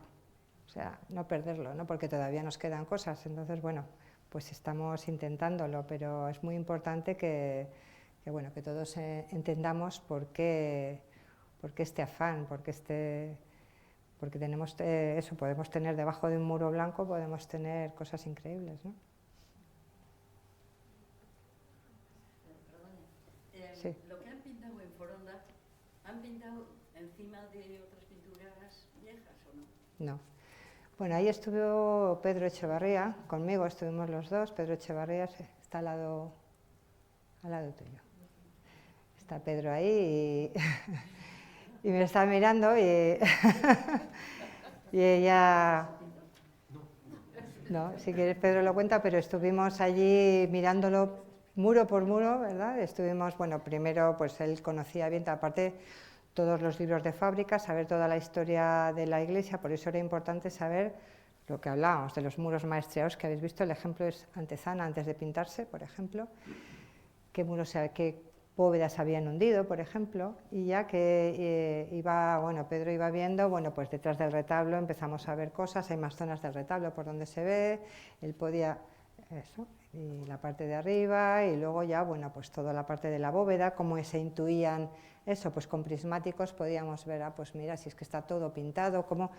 O sea, no perderlo, ¿no?, porque todavía nos quedan cosas. Entonces, bueno, pues estamos intentándolo, pero es muy importante que bueno, que todos entendamos por qué este afán, porque tenemos eso, podemos tener debajo de un muro blanco, podemos tener cosas increíbles, ¿no? Perdone, Sí. lo que han pintado en Foronda, ¿han pintado encima de otras pinturas viejas o no? No. Bueno, ahí estuvo Pedro Echevarría, conmigo estuvimos los dos. Pedro Echevarría está al lado tuyo. Está Pedro ahí y me está mirando y, y ella... No, si quieres Pedro lo cuenta, pero estuvimos allí mirándolo muro por muro, ¿verdad? Estuvimos, bueno, primero pues él conocía bien, aparte todos los libros de fábrica, saber toda la historia de la iglesia, por eso era importante saber lo que hablábamos de los muros maestreados que habéis visto. El ejemplo es Antezana, antes de pintarse, por ejemplo, qué bóvedas habían hundido, por ejemplo, y ya que Pedro iba viendo, bueno, pues detrás del retablo empezamos a ver cosas, hay más zonas del retablo por donde se ve, él podía, eso, y la parte de arriba, y luego ya, bueno, pues toda la parte de la bóveda, cómo se intuían eso, pues con prismáticos podíamos ver, pues mira, si es que está todo pintado, como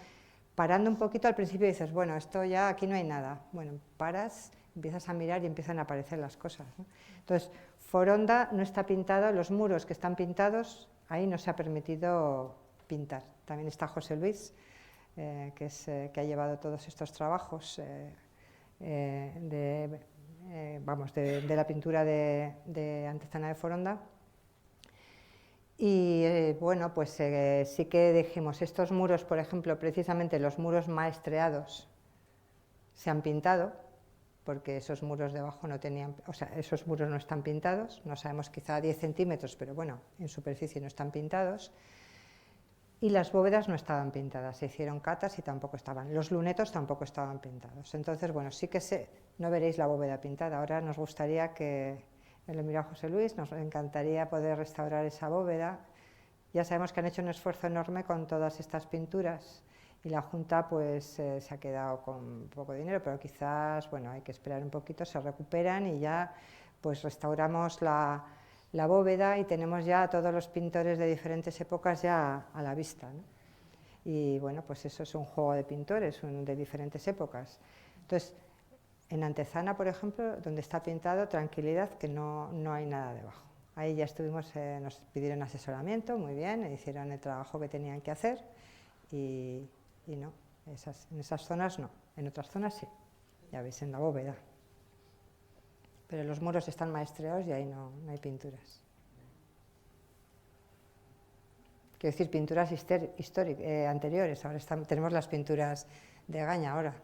parando un poquito al principio dices, bueno, esto ya, aquí no hay nada, bueno, paras, empiezas a mirar y empiezan a aparecer las cosas, ¿no? Entonces, Foronda no está pintado, los muros que están pintados, ahí no se ha permitido pintar. También está José Luis, que ha llevado todos estos trabajos de la pintura de Antezana de Foronda. Y bueno, pues sí que dijimos, estos muros, por ejemplo, precisamente los muros maestreados se han pintado, porque esos muros debajo no tenían, o sea, esos muros no están pintados, no sabemos, quizá 10 centímetros, pero bueno, en superficie no están pintados, y las bóvedas no estaban pintadas, se hicieron catas y tampoco estaban, los lunetos tampoco estaban pintados. Entonces, bueno, sí que no veréis la bóveda pintada. Ahora nos gustaría que, lo mira José Luis, nos encantaría poder restaurar esa bóveda. Ya sabemos que han hecho un esfuerzo enorme con todas estas pinturas, y la Junta pues se ha quedado con poco dinero, pero quizás, bueno, hay que esperar un poquito, se recuperan y ya pues restauramos la bóveda y tenemos ya a todos los pintores de diferentes épocas ya a la vista, ¿no? Y bueno, pues eso es un juego de pintores de diferentes épocas. Entonces, en Antezana, por ejemplo, donde está pintado, tranquilidad, que no hay nada debajo. Ahí ya estuvimos, nos pidieron asesoramiento, muy bien, hicieron el trabajo que tenían que hacer y no, en esas zonas no, en otras zonas sí. ya veis, en la bóveda. Pero los muros están maestreados y ahí no hay pinturas. Quiero decir, pinturas anteriores, ahora tenemos las pinturas de Gaña ahora,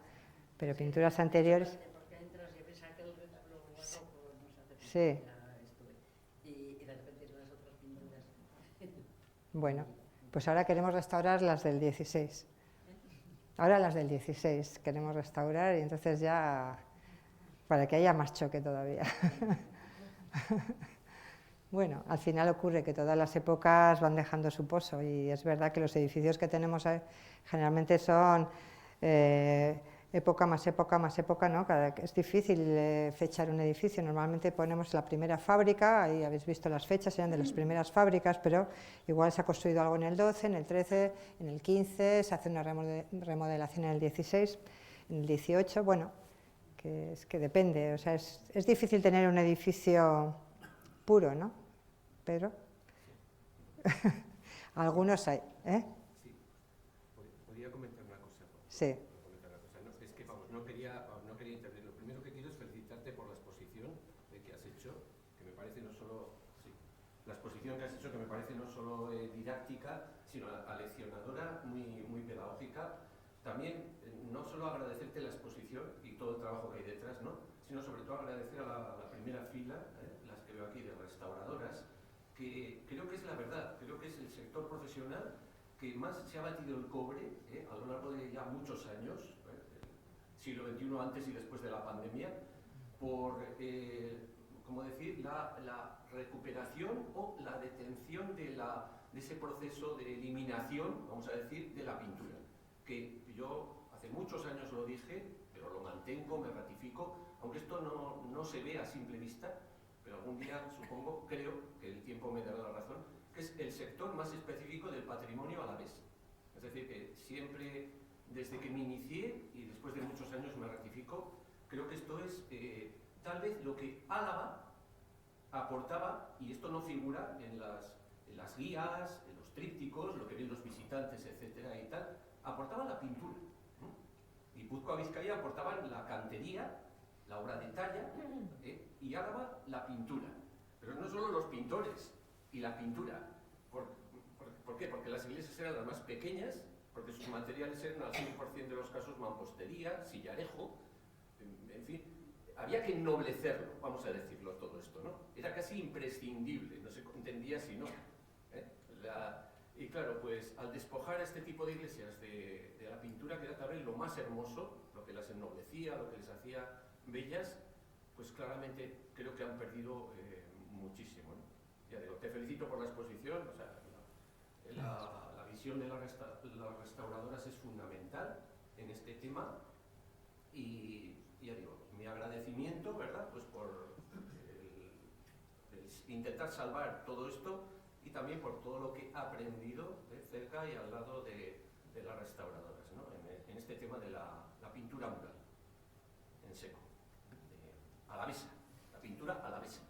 pero pinturas anteriores... Porque entras y ves aquel retablo barroco, no sé, sí. Y de repente las otras pinturas. Bueno, pues ahora queremos restaurar las del 16. Ahora las del 16 queremos restaurar y entonces ya, para que haya más choque todavía. Bueno, al final ocurre que todas las épocas van dejando su pozo y es verdad que los edificios que tenemos generalmente son época más época más época, ¿no? Es difícil fechar un edificio, normalmente ponemos la primera fábrica, ahí habéis visto las fechas, eran de las primeras fábricas, pero igual se ha construido algo en el 12, en el 13, en el 15, se hace una remodelación en el 16, en el 18, bueno, que es que depende, o sea, es difícil tener un edificio puro, ¿no? Pero algunos hay, ¿eh? Sí, podría comentar una cosa. Sí. No, es que vamos, no quería intervenir. Lo primero que quiero es felicitarte por la exposición que has hecho, que me parece no solo la exposición que has hecho, que me parece no solo didáctica, sino aleccionadora, muy pedagógica. También no solo agradecerte la exposición y todo el trabajo que hay detrás, ¿no? Sino sobre todo agradecer a la primera fila, las que veo aquí de restauradoras, que creo que es la verdad, creo que es el sector profesional que más se ha batido el cobre a lo largo de ya muchos años, siglo XXI antes y después de la pandemia, por, ¿cómo decir?, la recuperación o la detención de ese proceso de eliminación, vamos a decir, de la pintura, que yo hace muchos años lo dije, pero lo mantengo, me ratifico, aunque esto no se ve a simple vista, pero algún día, supongo, creo que el tiempo me dará la razón, que es el sector más específico del patrimonio alavés. Es decir, que siempre, desde que me inicié, y después de muchos años me ratifico, creo que esto es tal vez lo que Álava aportaba, y esto no figura en las guías, en los trípticos, lo que ven los visitantes, etcétera y tal, aportaba la pintura. Y Guipúzcoa, Vizcaya aportaban la cantería, la obra de talla, y Álava la pintura. Pero no solo los pintores y la pintura. ¿Por qué? Porque las iglesias eran las más pequeñas, porque sus materiales eran al 100% de los casos mampostería, sillarejo, en fin. Había que ennoblecerlo, vamos a decirlo todo esto, ¿no? Era casi imprescindible, no se entendía si no. Y claro, pues al despojar a este tipo de iglesias de la pintura, que era tal vez lo más hermoso, lo que las ennoblecía, lo que les hacía bellas, pues claramente creo que han perdido muchísimo, ¿no? Ya digo, te felicito por la exposición, o sea, la visión de las restauradoras es fundamental en este tema y ya digo, mi agradecimiento, ¿verdad? Pues por el intentar salvar todo esto y también por todo lo que he aprendido cerca y al lado de las restauradoras, ¿no? En este tema de la pintura mural, en seco, alavesa, la pintura alavesa.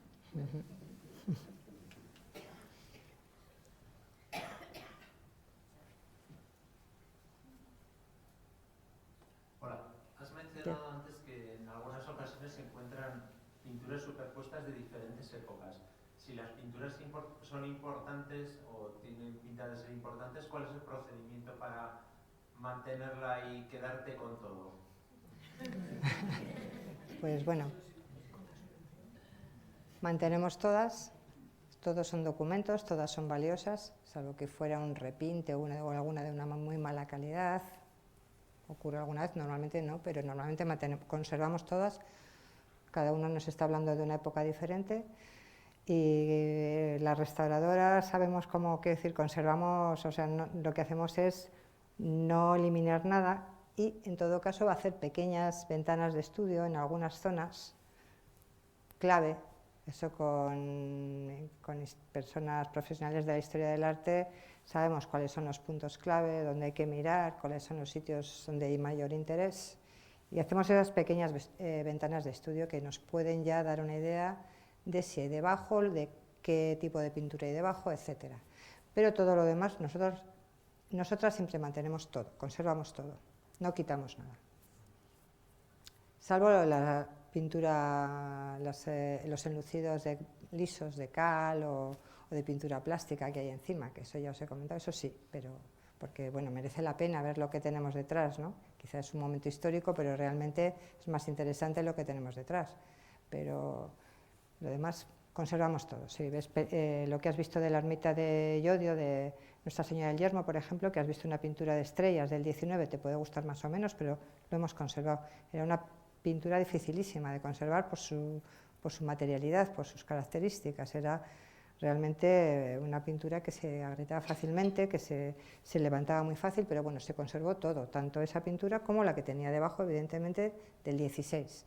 Hola, has mencionado antes que en algunas ocasiones se encuentran pinturas superpuestas de diferentes épocas. Si las pinturas son importantes o tienen pinta de ser importantes, ¿cuál es el procedimiento para mantenerla y quedarte con todo? Pues bueno, mantenemos todas, todos son documentos, todas son valiosas, salvo que fuera un repinte o alguna de una muy mala calidad. Ocurre alguna vez, normalmente no, pero normalmente conservamos todas, cada uno nos está hablando de una época diferente. Y las restauradoras sabemos cómo, qué decir, conservamos, o sea, lo que hacemos es no eliminar nada y en todo caso hacer pequeñas ventanas de estudio en algunas zonas clave. Eso con personas profesionales de la historia del arte sabemos cuáles son los puntos clave, dónde hay que mirar, cuáles son los sitios donde hay mayor interés y hacemos esas pequeñas ventanas de estudio que nos pueden ya dar una idea de si hay debajo, de qué tipo de pintura hay debajo, etc. Pero todo lo demás, nosotras siempre mantenemos todo, conservamos todo, no quitamos nada. salvo la pintura, los enlucidos lisos de cal o de pintura plástica que hay encima, que eso ya os he comentado, eso sí, pero porque bueno, merece la pena ver lo que tenemos detrás, ¿no? Quizás es un momento histórico, pero realmente es más interesante lo que tenemos detrás. Pero lo demás conservamos todo. Si ves lo que has visto de la ermita de Llodio, de Nuestra Señora del Yermo, por ejemplo, que has visto una pintura de estrellas del 19, te puede gustar más o menos, pero lo hemos conservado. Era una pintura dificilísima de conservar por su materialidad, por sus características. Era realmente una pintura que se agrietaba fácilmente, que se levantaba muy fácil, pero bueno, se conservó todo, tanto esa pintura como la que tenía debajo, evidentemente, del 16.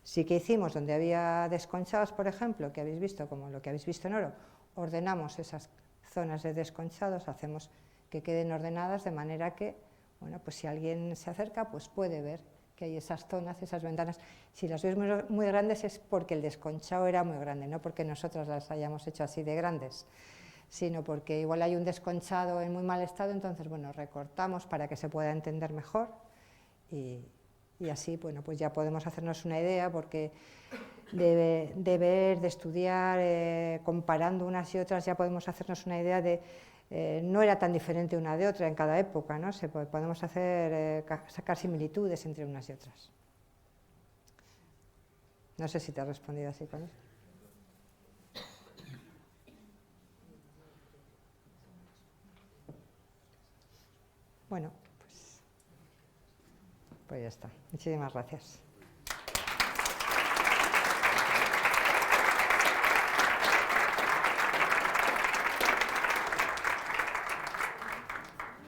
Sí que hicimos, donde había desconchados, por ejemplo, que habéis visto, como lo que habéis visto en oro, ordenamos esas zonas de desconchados, hacemos que queden ordenadas de manera que, bueno, pues si alguien se acerca, pues puede ver que hay esas zonas, esas ventanas. Si las veis muy grandes es porque el desconchado era muy grande, no porque nosotras las hayamos hecho así de grandes, sino porque igual hay un desconchado en muy mal estado, entonces, bueno, recortamos para que se pueda entender mejor y así, bueno, pues ya podemos hacernos una idea, porque de ver, de estudiar, comparando unas y otras, ya podemos hacernos una idea de no era tan diferente una de otra en cada época, ¿no? Podemos sacar similitudes entre unas y otras. No sé si te he respondido así con eso. Bueno, pues ya está. Muchísimas gracias.